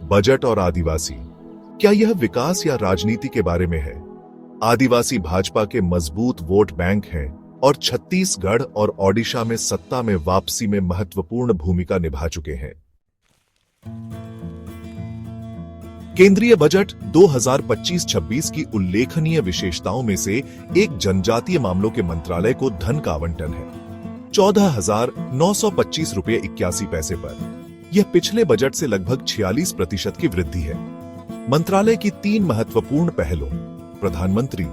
Budget और आदिवासी, क्या यह विकास या राजनीति के बारे में है? आदिवासी भाजपा के मजबूत वोट बैंक हैं और छत्तीसगढ़ और ओडिशा में सत्ता में वापसी में महत्वपूर्ण भूमिका निभा चुके हैं। केंद्रीय बजट 2025-26 की उल्लेखनीय विशेषताओं में से एक जनजातीय मामलों के मंत्रालय को धन का आवंटन है 14,925 रुपये 81 पैसे पर। यह पिछले बजट से लगभग 46% की वृद्धि है। मंत्रालय की 3 महत्वपूर्ण पहलों, प्रधानमंत्री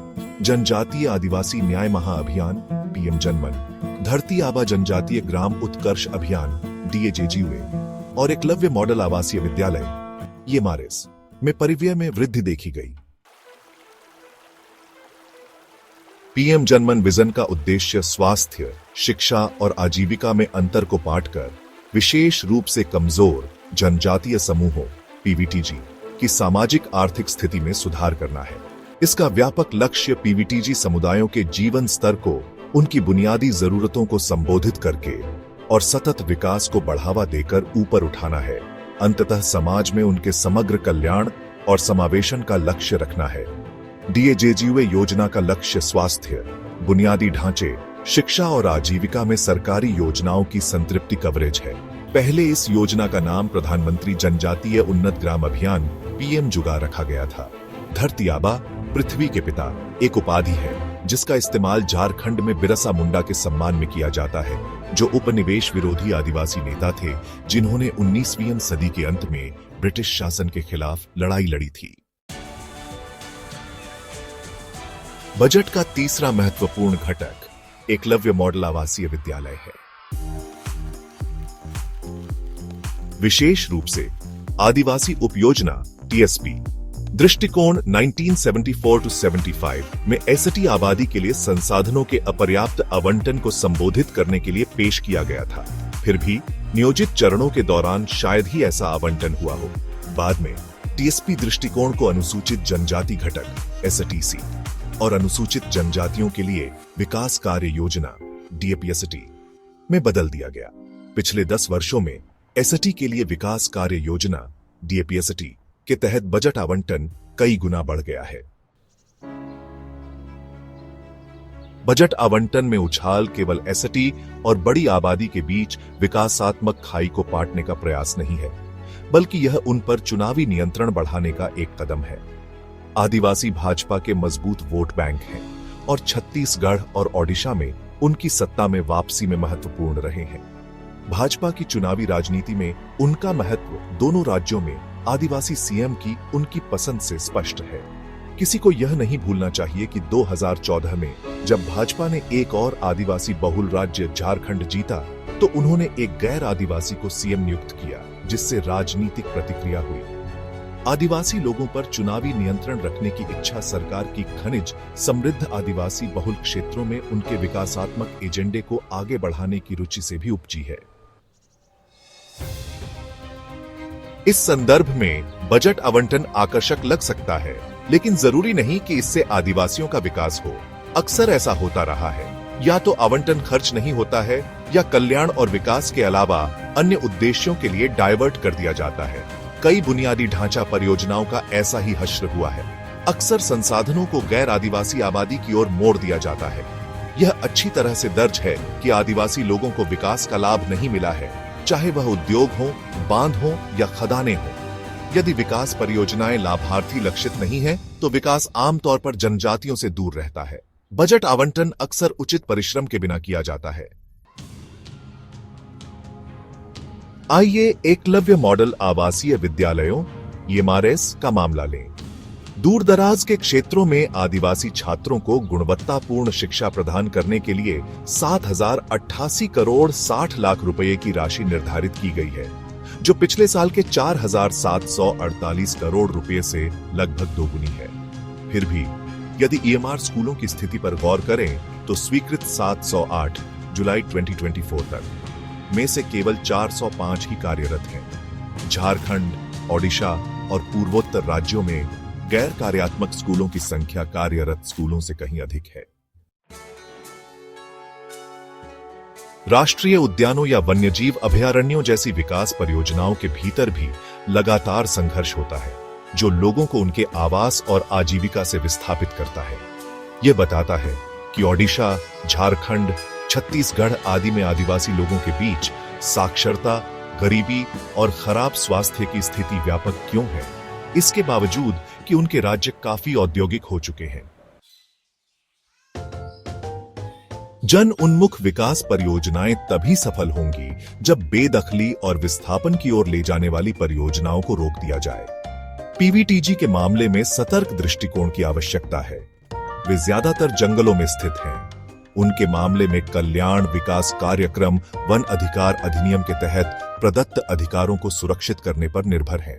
जनजातीय आदिवासी न्याय महाअभियान पीएम जनमन, धरती आबा जनजातीय ग्राम उत्कर्ष अभियान DAJGUA और एकलव्य मॉडल आवासीय विद्यालय EMRS में परिव्यय में वृद्धि देखी गई। पीएम जनमन विजन का उद्देश्य स्वास्थ्य, शिक्षा और आजीविका में अंतर को पाटकर विशेष रूप से कमजोर जनजातीय समूहों PVTG की सामाजिक आर्थिक स्थिति में सुधार करना है। इसका व्यापक लक्ष्य PVTG समुदायों के जीवन स्तर को, उनकी बुनियादी जरूरतों को संबोधित करके और सतत विकास को बढ़ावा देकर ऊपर उठाना है। अंततः समाज में उनके समग्र कल्याण और समावेशन का लक्ष्य रखना है। DAJGUA योजना का लक्ष्य स्वास्थ्य, बुनियादी ढांचे, शिक्षा और आजीविका में सरकारी योजनाओं की संतृप्ति कवरेज है। पहले इस योजना का नाम प्रधानमंत्री जनजातीय उन्नत ग्राम अभियान PM जुगा रखा गया था। धरती आबा, पृथ्वी के पिता, एक उपाधि है जिसका इस्तेमाल झारखंड में बिरसा मुंडा के सम्मान में किया जाता है, जो उपनिवेश विरोधी आदिवासी नेता थे जिन्होंने 19वीं सदी के अंत में ब्रिटिश शासन के खिलाफ लड़ाई लड़ी थी। बजट का तीसरा महत्वपूर्ण घटक एकलव्य मॉडल आवासीय विद्यालय है। विशेष रूप से आदिवासी उपयोजना TSP दृष्टिकोण 1974-75 में एसटी आबादी के लिए संसाधनों के अपर्याप्त आवंटन को संबोधित करने के लिए पेश किया गया था। फिर भी नियोजित चरणों के दौरान शायद ही ऐसा आवंटन हुआ हो। बाद में TSP दृष्टिकोण को अनुसूचित जनजाति घटक STC और अनुसूचित जनजातियों के लिए विकास कार्य योजना DAPST में बदल दिया गया। पिछले 10 वर्षों में ST के लिए विकास कार्य योजना DAPST के तहत बजट आवंटन कई गुना बढ़ गया है। बजट आवंटन में उछाल केवल ST और बड़ी आबादी के बीच विकासात्मक खाई को पाटने का प्रयास नहीं है, बल्कि यह उन पर चुनावी नियंत्रण बढ़ाने का एक कदम है। आदिवासी भाजपा के मजबूत वोट बैंक हैं और छत्तीसगढ़ और ओडिशा में उनकी सत्ता में वापसी में महत्वपूर्ण रहे हैं। भाजपा की चुनावी राजनीति में उनका महत्व दोनों राज्यों में आदिवासी CM की उनकी पसंद से स्पष्ट है। किसी को यह नहीं भूलना चाहिए कि 2014 में जब भाजपा ने एक और आदिवासी बहुल राज्य झारखंड जीता, तो उन्होंने एक गैर आदिवासी को CM नियुक्त किया, जिससे राजनीतिक प्रतिक्रिया हुई। आदिवासी लोगों पर चुनावी नियंत्रण रखने की इच्छा सरकार की खनिज समृद्ध आदिवासी बहुल क्षेत्रों में उनके विकासात्मक एजेंडे को आगे बढ़ाने की रुचि से भी उपजी है। इस संदर्भ में बजट आवंटन आकर्षक लग सकता है, लेकिन जरूरी नहीं कि इससे आदिवासियों का विकास हो। अक्सर ऐसा होता रहा है, या तो आवंटन खर्च नहीं होता है या कल्याण और विकास के अलावा अन्य उद्देश्यों के लिए डाइवर्ट कर दिया जाता है। कई बुनियादी ढांचा परियोजनाओं का ऐसा ही हश्र हुआ है। अक्सर संसाधनों को गैर आदिवासी आबादी की ओर मोड़ दिया जाता है। यह अच्छी तरह से दर्ज है कि आदिवासी लोगों को विकास का लाभ नहीं मिला है, चाहे वह उद्योग हो, बांध हो या खदानें हो। यदि विकास परियोजनाएं लाभार्थी लक्षित नहीं है, तो विकास आमतौर पर जनजातियों से दूर रहता है। बजट आवंटन अक्सर उचित परिश्रम के बिना किया जाता है। आइए एकलव्य मॉडल आवासीय विद्यालयों EMRS का मामला लें। दूर दराज के क्षेत्रों में आदिवासी छात्रों को गुणवत्तापूर्ण शिक्षा प्रदान करने के लिए 7,088 करोड़ 60 लाख रुपए की राशि निर्धारित की गई है, जो पिछले साल के 4,748 करोड़ रुपए से लगभग दोगुनी है। फिर भी यदि EMR स्कूलों की स्थिति पर गौर करें, तो स्वीकृत 708 जुलाई 2024 तक में से केवल 405 ही कार्यरत हैं। झारखंड, ओडिशा और पूर्वोत्तर राज्यों में गैर कार्यात्मक स्कूलों की संख्या कार्यरत स्कूलों से कहीं अधिक है। राष्ट्रीय उद्यानों या वन्यजीव अभयारण्यों जैसी विकास परियोजनाओं के भीतर भी लगातार संघर्ष होता है जो लोगों को उनके आवास और आजीविका से विस्थापित करता है। यह बताता है कि ओडिशा, झारखंड, छत्तीसगढ़ आदि में आदिवासी लोगों के बीच साक्षरता, गरीबी और खराब स्वास्थ्य की स्थिति व्यापक क्यों है, इसके बावजूद कि उनके राज्य काफी औद्योगिक हो चुके हैं। जन उन्मुख विकास परियोजनाएं तभी सफल होंगी जब बेदखली और विस्थापन की ओर ले जाने वाली परियोजनाओं को रोक दिया जाए। पीवीटीजी के मामले में सतर्क दृष्टिकोण की आवश्यकता है। वे ज्यादातर जंगलों में स्थित हैं। उनके मामले में कल्याण विकास कार्यक्रम वन अधिकार अधिनियम के तहत प्रदत्त अधिकारों को सुरक्षित करने पर निर्भर है।